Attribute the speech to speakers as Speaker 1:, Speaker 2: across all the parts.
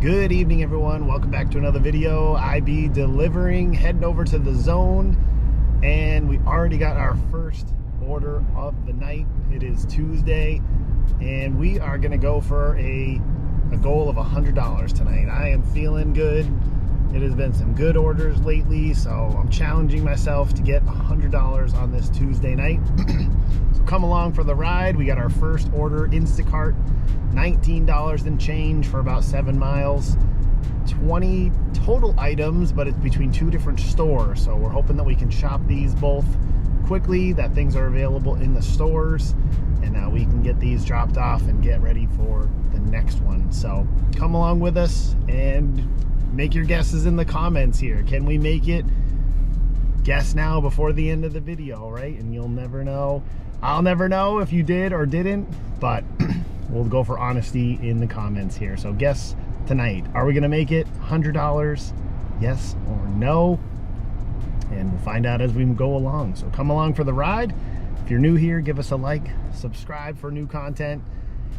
Speaker 1: Good evening, everyone. Welcome back to another video. I be delivering, heading over to the zone, and we already got our first order of the night. It is Tuesday, and we are gonna go for a goal of $100 tonight. I am feeling good. It has been some good orders lately, so I'm challenging myself to get $100 on this Tuesday night. So come along for the ride. We got our first order, Instacart, $19 and change for about 7 miles. 20 total items, but it's between 2 different stores. So we're hoping that we can shop these both quickly, that things are available in the stores, and now we can get these dropped off and get ready for the next one. So come along with us and make your guesses in the comments here. Can we make it? Guess now before the end of the video, right? And you'll never know. I'll never know if you did or didn't, but we'll go for honesty in the comments here. So guess tonight. Are we gonna make it $100? Yes or no? And we'll find out as we go along. So come along for the ride. If you're new here, give us a like, subscribe for new content,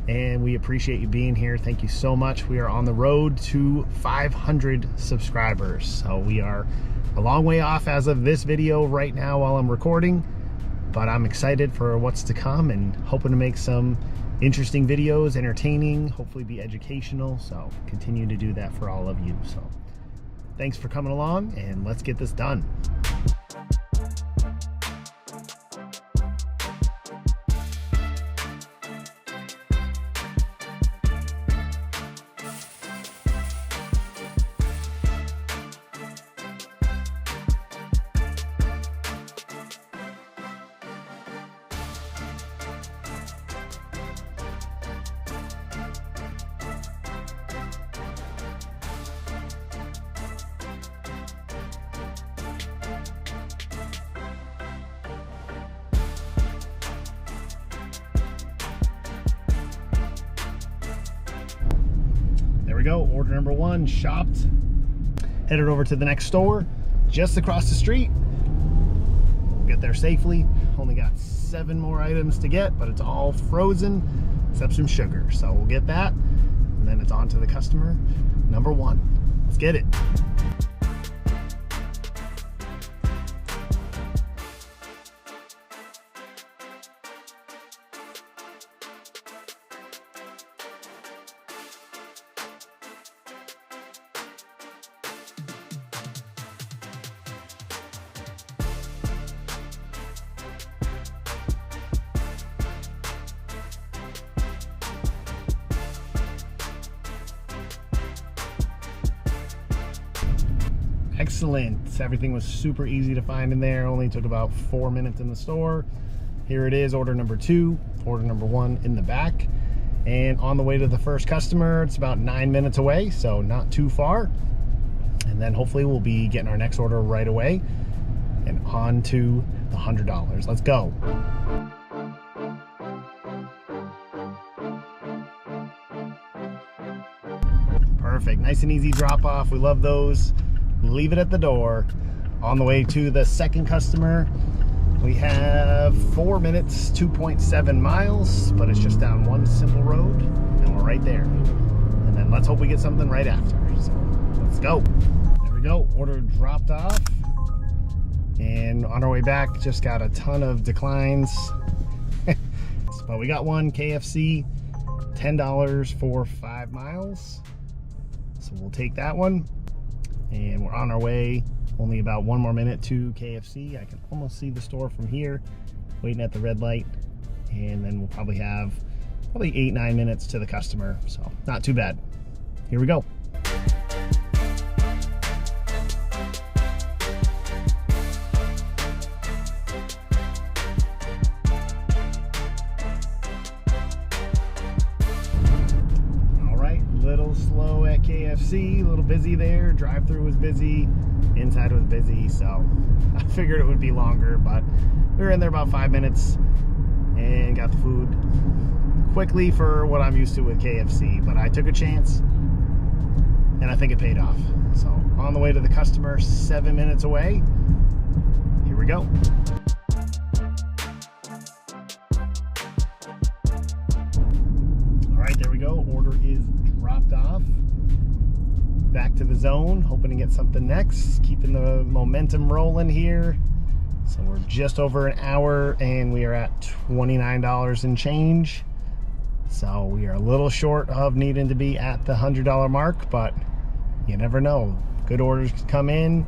Speaker 1: and we appreciate you being here. Thank you so much. We are on the road to 500 subscribers. So we are a long way off as of this video right now while I'm recording, but I'm excited for what's to come and hoping to make some interesting videos, entertaining, hopefully be educational. So continue to do that for all of you. So thanks for coming along, and let's get this done. There we go, order number 1 shopped. Headed over to the next store, just across the street. We'll get there safely. Only got 7 more items to get, but it's all frozen, except some sugar. So we'll get that, and then it's on to the customer number 1. Let's get it. Excellent. Everything was super easy to find in there. Only took about 4 minutes in the store. Here it is, order number 2, order number 1 in the back. And on the way to the first customer, it's about 9 minutes away, so not too far. And then hopefully we'll be getting our next order right away and on to the $100. Let's go. Perfect, nice and easy drop off. We love those. Leave it at the door. On the way to the second customer, we have 4 minutes, 2.7 miles, but it's just down one simple road, and we're right there. And then let's hope we get something right after. So let's go. There we go, order dropped off. And on our way back, just got a ton of declines. But we got one, KFC, $10 for 5 miles. So we'll take that one. And we're on our way, only about 1 more minute to KFC. I can almost see the store from here, waiting at the red light. And then we'll probably have 8-9 minutes to the customer. So not too bad. Here we go. Little slow at KFC, a little busy there. Drive-through was busy, inside was busy, so I figured it would be longer, but we were in there about 5 minutes and got the food quickly for what I'm used to with KFC. But I took a chance and I think it paid off. So on the way to the customer, 7 minutes away. Here we go. All right, there we go. Order is dropped off. back to the zone, hoping to get something next, keeping the momentum rolling here. So we're just over an hour and we are at $29 and change. So we are a little short of needing to be at the $100 mark, but you never know. Good orders come in,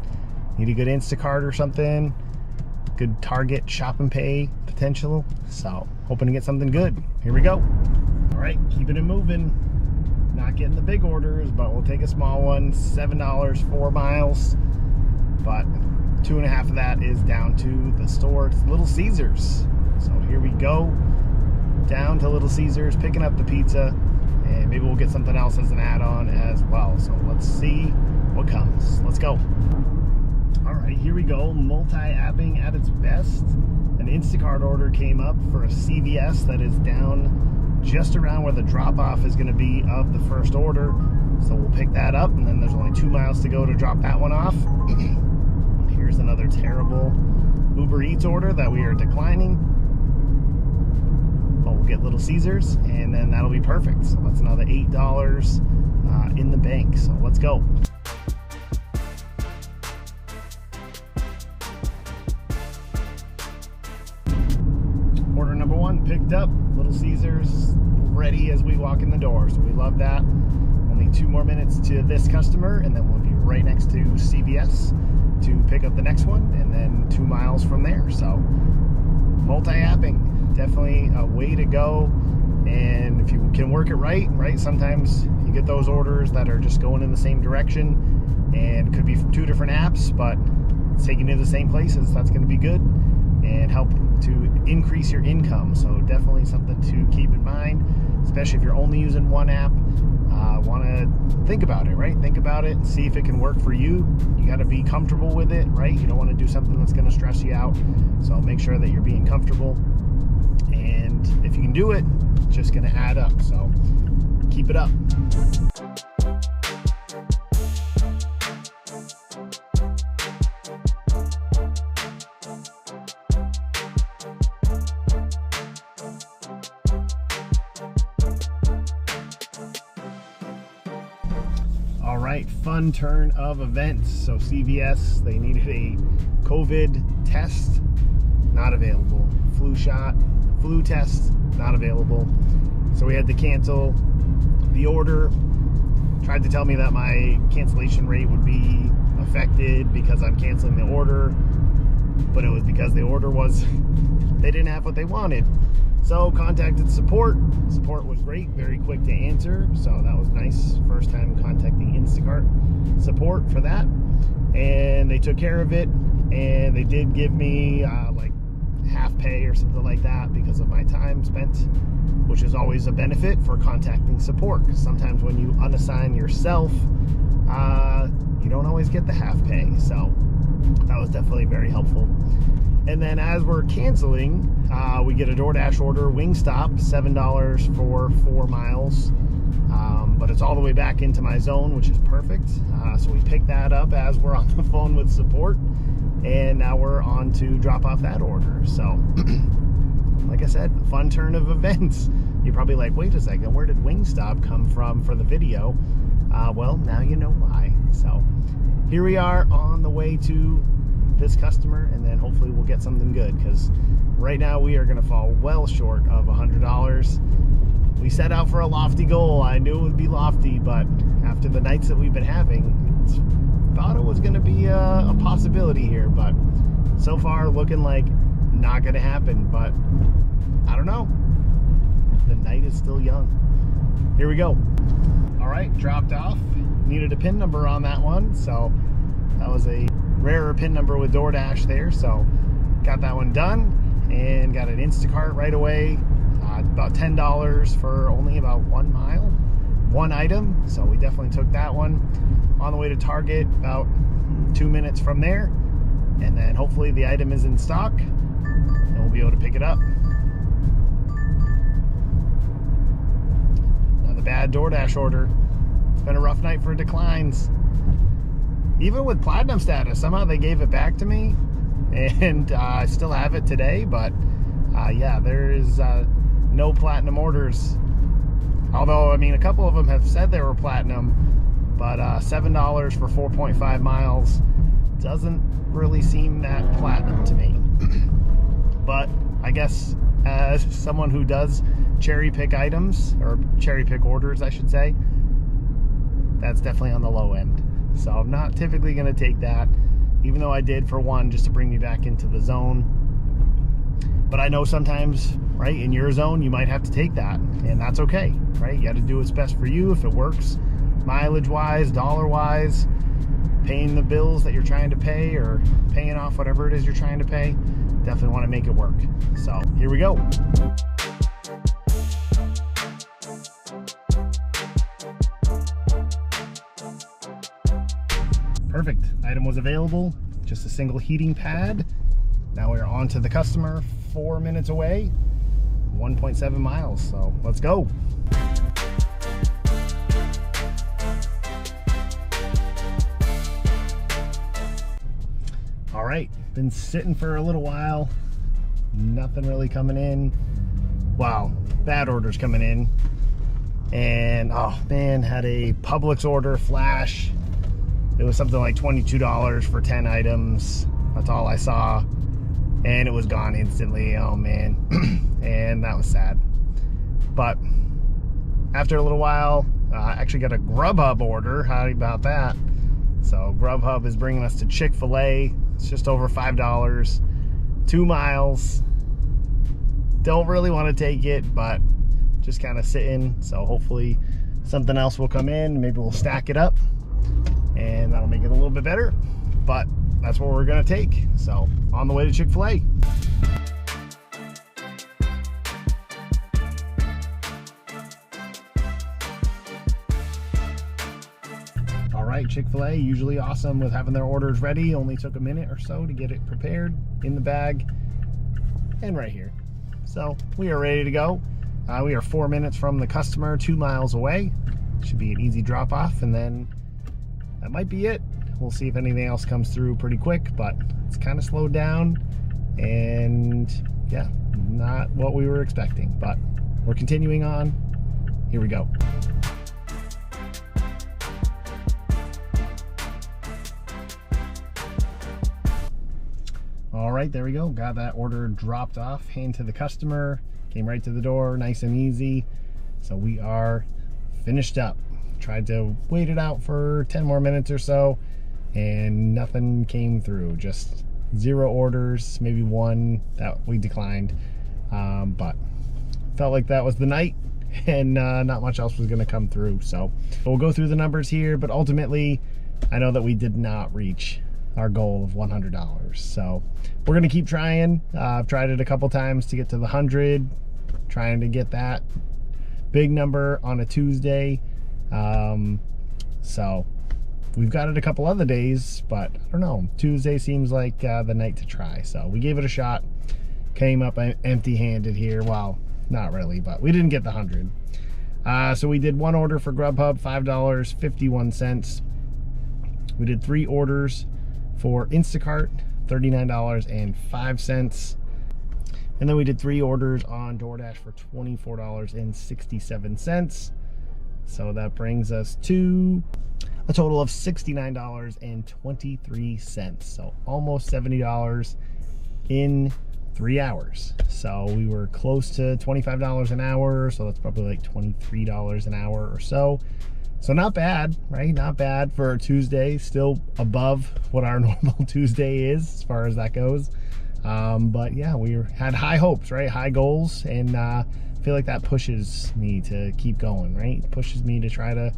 Speaker 1: need a good Instacart or something, good Target shop and pay potential. So hoping to get something good. Here we go. All right, keeping it moving. Not getting the big orders, but we'll take a small one. $7, 4 miles, but 2.5 of that is down to the store. It's Little Caesars. So here we go, down to Little Caesars, picking up the pizza, and maybe we'll get something else as an add-on as well. So let's see what comes. Let's go. All right, here we go. Multi-apping at its best. An Instacart order came up for a CVS that is down just around where the drop-off is going to be of the first order. So we'll pick that up, and then there's only 2 miles to go to drop that one off. Here's another terrible Uber Eats order that we are declining. But we'll get Little Caesars, and then that'll be perfect. So that's another $8 in the bank. So let's go. Order number 1 picked up. Little Caesars ready as we walk in the door. So we love that. Only 2 more minutes to this customer, and then we'll be right next to CVS to pick up the next one, and then 2 miles from there. So multi-apping, definitely a way to go. And if you can work it right, sometimes you get those orders that are just going in the same direction, and could be from 2 different apps, but it's taking you to the same places. That's going to be good and help to increase your income. So definitely something to keep in mind, especially if you're only using one app. Want to think about it, right? Think about it, see if it can work for you. You got to be comfortable with it, right? You don't want to do something that's going to stress you out. So make sure that you're being comfortable, and if you can do it, it's just going to add up. So keep it up. All right, fun turn of events. So CVS, they needed a COVID test, not available. Flu shot, flu test, not available. So we had to cancel the order. Tried to tell me that my cancellation rate would be affected because I'm canceling the order, but it was because the order was, they didn't have what they wanted. So contacted support. Support was great, very quick to answer. So that was nice. First time contacting Instacart support for that. And they took care of it. And they did give me like half pay or something like that because of my time spent, which is always a benefit for contacting support. Because sometimes when you unassign yourself, you don't always get the half pay. So that was definitely very helpful. And then as we're canceling, we get a DoorDash order, Wingstop, $7 for 4 miles. But it's all the way back into my zone, which is perfect. So we pick that up as we're on the phone with support. And now we're on to drop off that order. So, like I said, fun turn of events. You're probably like, wait a second, where did Wingstop come from for the video? Well, now you know why. So here we are on the way to this customer, and then hopefully we'll get something good, because right now we are going to fall well short of $100. We set out for a lofty goal. I knew it would be lofty, but after the nights that we've been having, thought it was going to be a possibility here, but so far looking like not going to happen. But I don't know, the night is still young. Here we go. All right, dropped off. Needed a PIN number on that one, so that was a rarer PIN number with DoorDash there. So got that one done and got an Instacart right away. About $10 for only about 1 mile, 1 item. So we definitely took that one. On the way to Target, about 2 minutes from there. And then hopefully the item is in stock and we'll be able to pick it up. Another bad DoorDash order. It's been a rough night for declines. Even with platinum status, somehow they gave it back to me, and I still have it today. But yeah, there is no platinum orders. Although, I mean, a couple of them have said they were platinum, but but $7 for 4.5 miles doesn't really seem that platinum to me. But I guess as someone who does cherry pick items, or cherry pick orders I should say, that's definitely on the low end. So I'm not typically going to take that, even though I did for one, just to bring me back into the zone. But I know sometimes, right, in your zone, you might have to take that, and that's okay, right? You got to do what's best for you. If it works mileage-wise, dollar-wise, paying the bills that you're trying to pay, or paying off whatever it is you're trying to pay, definitely want to make it work. So here we go. Perfect. Item was available, just a single heating pad. Now we're on to the customer, 4 minutes away, 1.7 miles, so let's go. All right, been sitting for a little while, nothing really coming in. Wow, bad orders coming in. And oh man, had a Publix order flash. It was something like $22 for 10 items. That's all I saw. And it was gone instantly. Oh man. And that was sad. But after a little while, I actually got a Grubhub order. How about that? So Grubhub is bringing us to Chick-fil-A. It's just over $5. 2 miles. Don't really want to take it, but just kind of sitting. So hopefully something else will come in. Maybe we'll stack it up, and that'll make it a little bit better. But that's what we're gonna take. So on the way to Chick-fil-A. All right, Chick-fil-A, usually awesome with having their orders ready. Only took a minute or so to get it prepared, in the bag, and right here. So we are ready to go. We are 4 minutes from the customer, 2 miles away. Should be an easy drop off, and then that might be it. We'll see if anything else comes through pretty quick, but it's kind of slowed down, and yeah, not what we were expecting, but we're continuing on. Here we go. All right, there we go. Got that order dropped off, hand to the customer, came right to the door, nice and easy. So we are finished up. Tried to wait it out for 10 more minutes or so, and nothing came through. Just 0 orders, maybe 1 that we declined. But felt like that was the night, and not much else was gonna come through. So we'll go through the numbers here, but ultimately I know that we did not reach our goal of $100. So we're gonna keep trying. I've tried it a couple times to get to the 100, trying to get that big number on a Tuesday. So we've got it a couple other days, but I don't know, Tuesday seems like the night to try. So we gave it a shot, came up empty-handed here. Well, not really, but we didn't get the 100. So we did 1 order for Grubhub, $5.51. We did 3 orders for Instacart, $39.05. And then we did 3 orders on DoorDash for $24.67. So that brings us to a total of $69.23. So almost $70 in 3 hours. So we were close to $25 an hour. So that's probably like $23 an hour or so. So not bad, right? Not bad for a Tuesday. Still above what our normal Tuesday is as far as that goes. But yeah, we had high hopes, right? High goals, and I feel like that pushes me to keep going, right? It pushes me to try to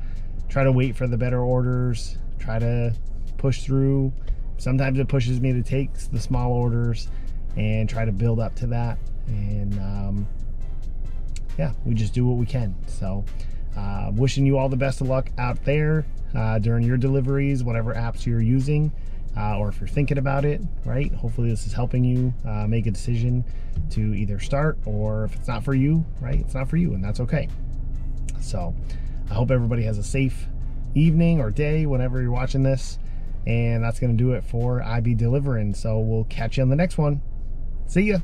Speaker 1: wait for the better orders, try to push through. Sometimes it pushes me to take the small orders and try to build up to that. And yeah, we just do what we can. So wishing you all the best of luck out there during your deliveries, whatever apps you're using. Or if you're thinking about it, right? Hopefully this is helping you make a decision to either start, or if it's not for you, right? It's not for you, and that's okay. So I hope everybody has a safe evening or day whenever you're watching this. And that's going to do it for IB Delivering. So we'll catch you on the next one. See ya.